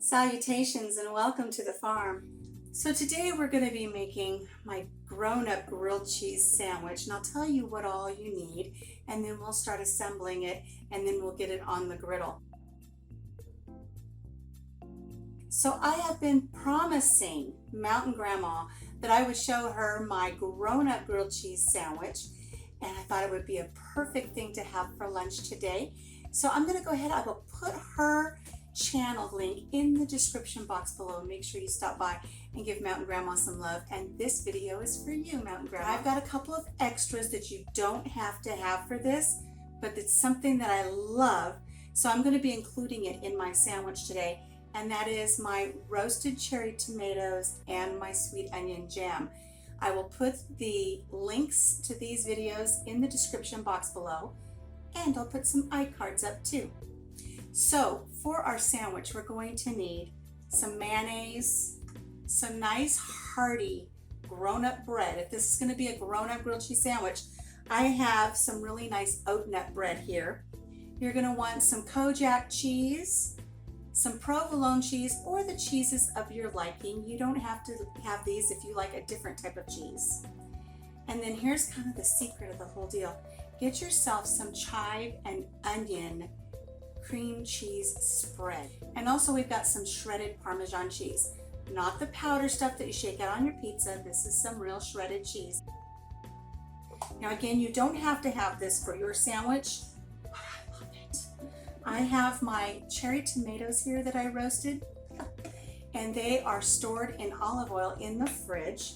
Salutations and welcome to the farm. So today we're going to be making my grown-up grilled cheese sandwich, and I'll tell you what all you need, and then we'll start assembling it, and then we'll get it on the griddle. So I have been promising Mountain Grandma that I would show her my grown-up grilled cheese sandwich, and I thought it would be a perfect thing to have for lunch today. So I'm going to go ahead, I will put her channel link in the description box below. Make sure you stop by and give Mountain Grandma some love. And this video is for you, Mountain Grandma. I've got a couple of extras that you don't have to have for this, but it's something that I love. So I'm going to be including it in my sandwich today. And that is my roasted cherry tomatoes and my sweet onion jam. I will put the links to these videos in the description box below, and I'll put some iCards up too. So for our sandwich, we're going to need some mayonnaise, some nice hearty grown-up bread. If this is going to be a grown-up grilled cheese sandwich, I have some really nice oat nut bread here. You're going to want some Kojak cheese, some provolone cheese, or the cheeses of your liking. You don't have to have these if you like a different type of cheese. And then here's kind of the secret of the whole deal. Get yourself some chive and onion cream cheese spread. And also we've got some shredded Parmesan cheese. Not the powder stuff that you shake out on your pizza. This is some real shredded cheese. Now again, you don't have to have this for your sandwich, but I love it. I have my cherry tomatoes here that I roasted, and they are stored in olive oil in the fridge.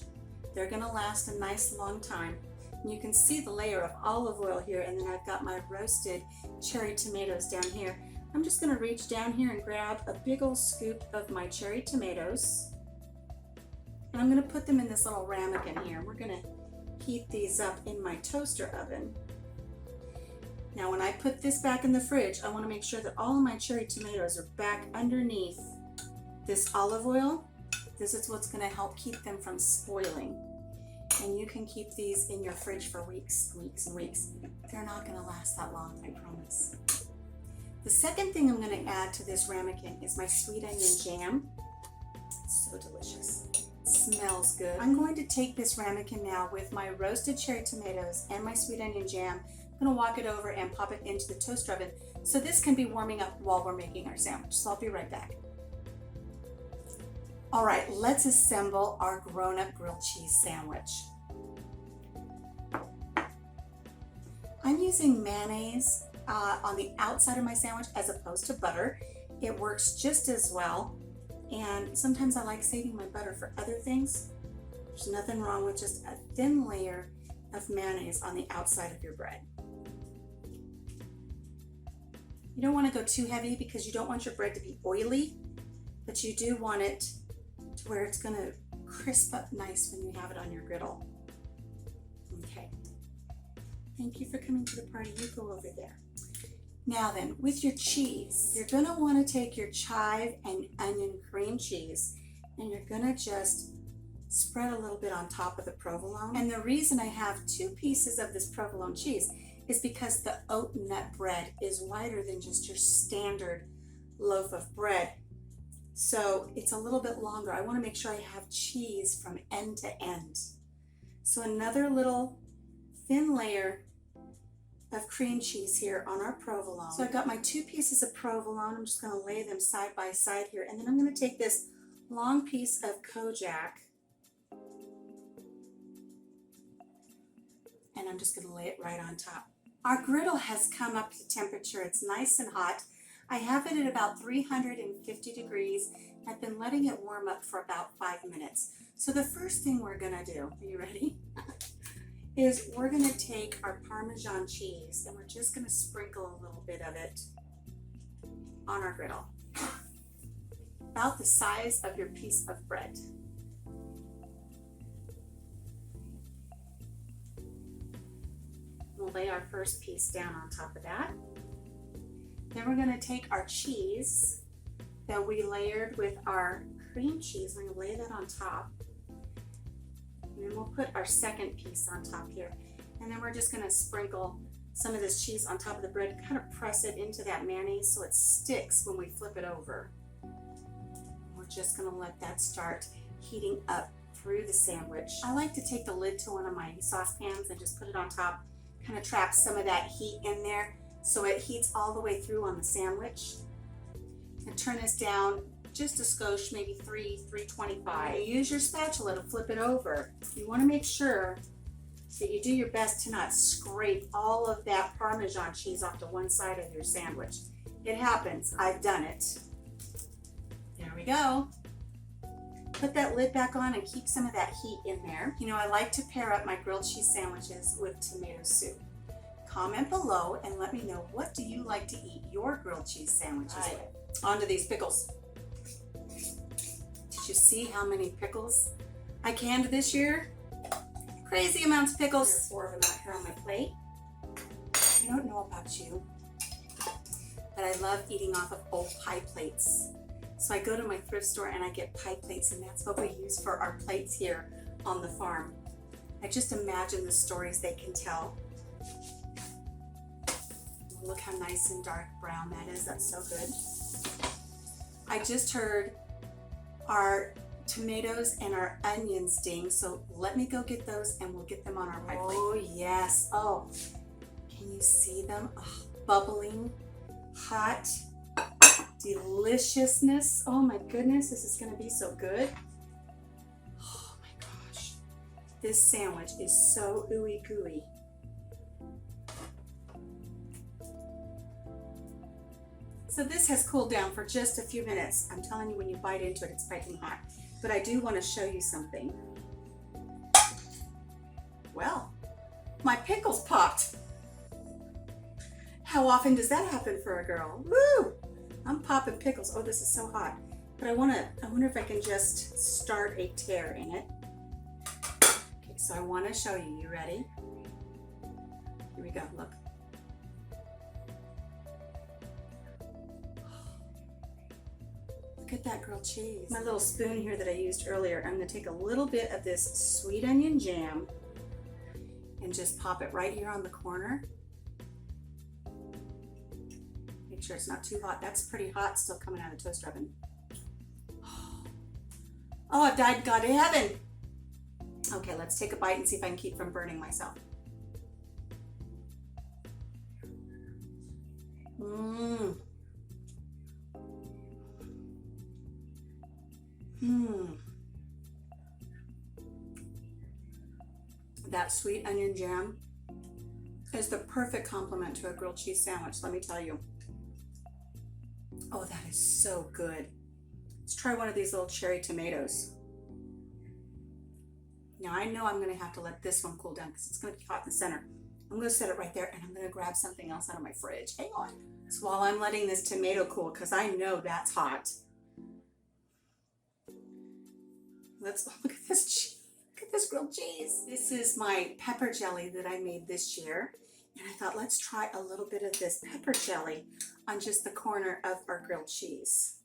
They're gonna last a nice long time. You can see the layer of olive oil here, and then I've got my roasted cherry tomatoes down here. I'm just gonna reach down here and grab a big old scoop of my cherry tomatoes, and I'm gonna put them in this little ramekin here. We're gonna heat these up in my toaster oven. Now when I put this back in the fridge, I wanna make sure that all of my cherry tomatoes are back underneath this olive oil. This is what's gonna help keep them from spoiling. And you can keep these in your fridge for weeks and weeks. They're not gonna last that long, I promise. The second thing I'm gonna add to this ramekin is my sweet onion jam. It's so delicious. It smells good. I'm going to take this ramekin now with my roasted cherry tomatoes and my sweet onion jam. I'm gonna walk it over and pop it into the toaster oven so this can be warming up while we're making our sandwich. So I'll be right back. All right, let's assemble our grown-up grilled cheese sandwich. I'm using mayonnaise on the outside of my sandwich as opposed to butter. It works just as well, and sometimes I like saving my butter for other things. There's nothing wrong with just a thin layer of mayonnaise on the outside of your bread. You don't want to go too heavy because you don't want your bread to be oily, but you do want it to where it's going to crisp up nice when you have it on your griddle. Okay. Thank you for coming to the party. You go over there. Now then, with your cheese, you're going to want to take your chive and onion cream cheese, and you're going to just spread a little bit on top of the provolone. And the reason I have 2 pieces of this provolone cheese is because the oat nut bread is wider than just your standard loaf of bread. So it's a little bit longer. I want to make sure I have cheese from end to end. So another little thin layer of cream cheese here on our provolone. So I've got my 2 pieces of provolone. I'm just going to lay them side by side here. And then I'm going to take this long piece of Kojak, and I'm just going to lay it right on top. Our griddle has come up to temperature. It's nice and hot. I have it at about 350 degrees. I've been letting it warm up for about 5 minutes. So the first thing we're gonna do, are you ready? is we're gonna take our Parmesan cheese and we're just gonna sprinkle a little bit of it on our griddle. About the size of your piece of bread. We'll lay our first piece down on top of that. Then we're going to take our cheese that we layered with our cream cheese. We're going to lay that on top. And then we'll put our second piece on top here. And then we're just going to sprinkle some of this cheese on top of the bread, kind of press it into that mayonnaise so it sticks when we flip it over. We're just gonna let that start heating up through the sandwich. I like to take the lid to one of my saucepans and just put it on top, kind of trap some of that heat in there so it heats all the way through on the sandwich. And turn this down just a skosh, maybe 325. Use your spatula to flip it over. You want to make sure that you do your best to not scrape all of that Parmesan cheese off to one side of your sandwich. It happens. I've done it. There we go. Put that lid back on and keep some of that heat in there. You know, I like to pair up my grilled cheese sandwiches with tomato soup. Comment below and let me know, what do you like to eat your grilled cheese sandwiches with? On to these pickles. Did you see how many pickles I canned this year? Crazy amounts of pickles. There are 4 of them out here on my plate. I don't know about you, but I love eating off of old pie plates. So I go to my thrift store and I get pie plates, and that's what we use for our plates here on the farm. I just imagine the stories they can tell. Look how nice and dark brown that is. That's so good. I just heard our tomatoes and our onions ding, so let me go get those and we'll get them on our pie plate. Oh yes. Oh, can you see them? Oh, bubbling, hot, deliciousness. Oh my goodness, this is gonna be so good. Oh my gosh, this sandwich is so ooey gooey. So this has cooled down for just a few minutes. I'm telling you, when you bite into it, it's piping hot. But I do want to show you something. Well, my pickles popped. How often does that happen for a girl? Woo! I'm popping pickles. Oh, this is so hot. But I wonder if I can just start a tear in it. Okay, so I want to show you. You ready? Here we go. Look. Look at that grilled cheese. My little spoon here that I used earlier, I'm going to take a little bit of this sweet onion jam and just pop it right here on the corner. Make sure it's not too hot. That's pretty hot, still coming out of the toaster oven. Oh, I've died God to heaven. Okay, let's take a bite and see if I can keep from burning myself. Mmm. That sweet onion jam is the perfect complement to a grilled cheese sandwich, let me tell you. Oh, that is so good. Let's try one of these little cherry tomatoes. Now I know I'm gonna have to let this one cool down because it's gonna be hot in the center. I'm gonna set it right there and I'm gonna grab something else out of my fridge. Hang on. So while I'm letting this tomato cool, because I know that's hot. Let's look at this cheese. Look at this grilled cheese. This is my pepper jelly that I made this year. And I thought, let's try a little bit of this pepper jelly on just the corner of our grilled cheese.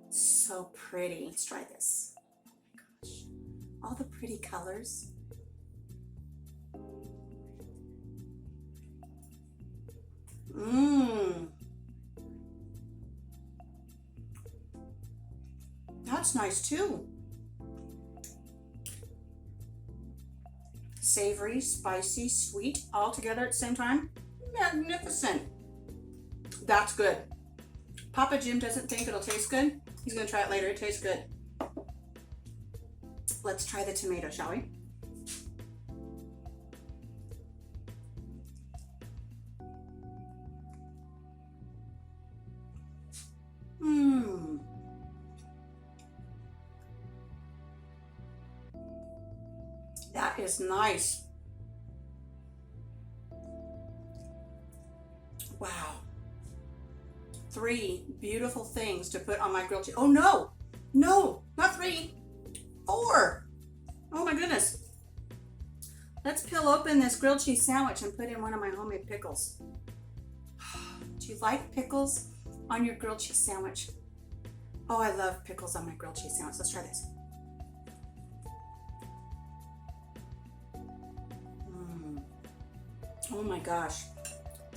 So pretty. Let's try this. Oh my gosh. All the pretty colors. Mmm. That's nice too. Savory, spicy, sweet, all together at the same time. Magnificent. That's good. Papa Jim doesn't think it'll taste good. He's gonna try it later. It tastes good. Let's try the tomato, shall we? Mmm. That is nice. Wow. 3 beautiful things to put on my grilled cheese. Oh no, no, not 3, 4. Oh my goodness. Let's peel open this grilled cheese sandwich and put in one of my homemade pickles. Do you like pickles on your grilled cheese sandwich? Oh, I love pickles on my grilled cheese sandwich. Let's try this. Oh my gosh.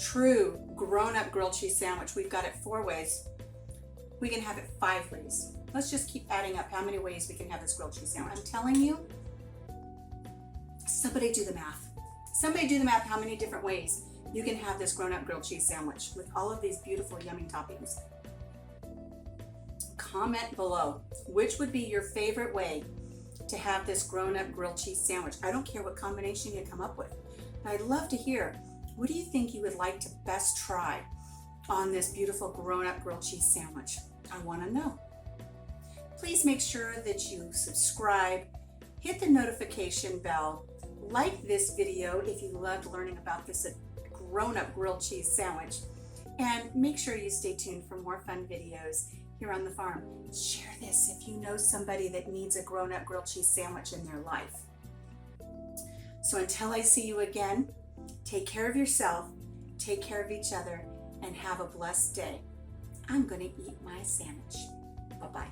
true grown-up grilled cheese sandwich. We've got it 4 ways. We can have it 5 ways. Let's just keep adding up how many ways we can have this grilled cheese sandwich. I'm telling you, somebody do the math. Somebody do the math how many different ways you can have this grown-up grilled cheese sandwich with all of these beautiful, yummy toppings. Comment below, which would be your favorite way to have this grown-up grilled cheese sandwich? I don't care what combination you come up with. I'd love to hear, what do you think you would like to best try on this beautiful grown-up grilled cheese sandwich? I want to know. Please make sure that you subscribe, hit the notification bell, like this video if you loved learning about this grown-up grilled cheese sandwich, and make sure you stay tuned for more fun videos here on the farm. Share this if you know somebody that needs a grown-up grilled cheese sandwich in their life. So until I see you again, take care of yourself, take care of each other, and have a blessed day. I'm going to eat my sandwich. Bye-bye.